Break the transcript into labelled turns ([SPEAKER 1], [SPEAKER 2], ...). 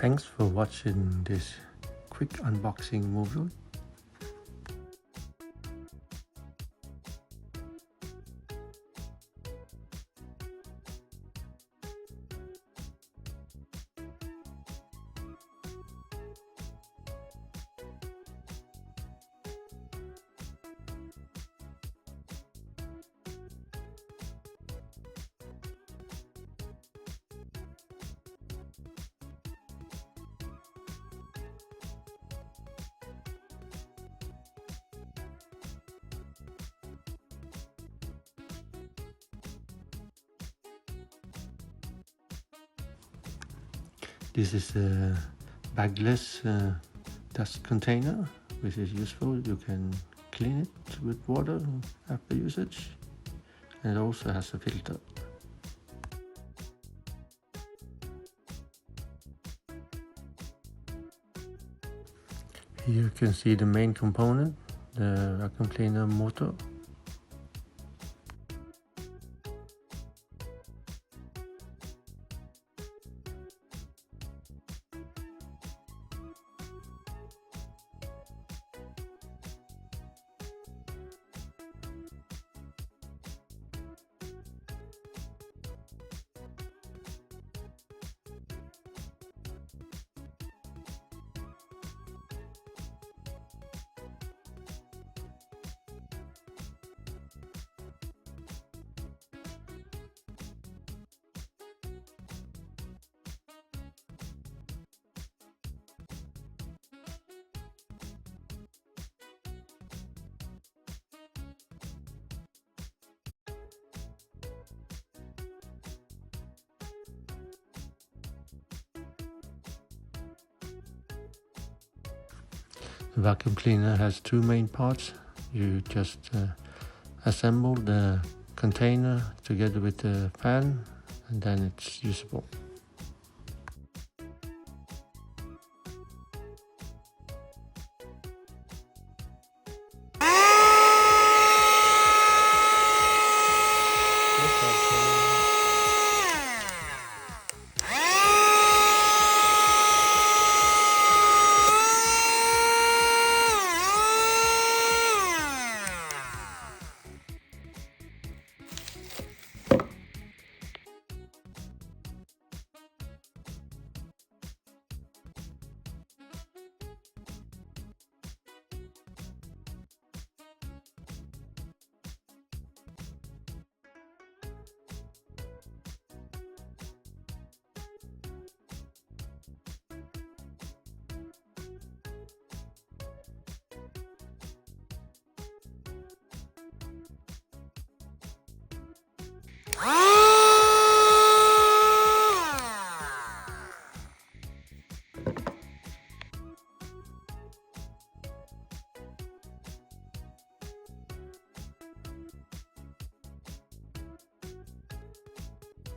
[SPEAKER 1] Thanks for watching this quick unboxing movie. This is a bagless dust container, which is useful. You can clean it with water after usage, and it also has a filter. Here you can see the main component, the vacuum cleaner motor. The vacuum cleaner has two main parts. You just assemble the container together with the fan, and then it's usable.
[SPEAKER 2] Ah!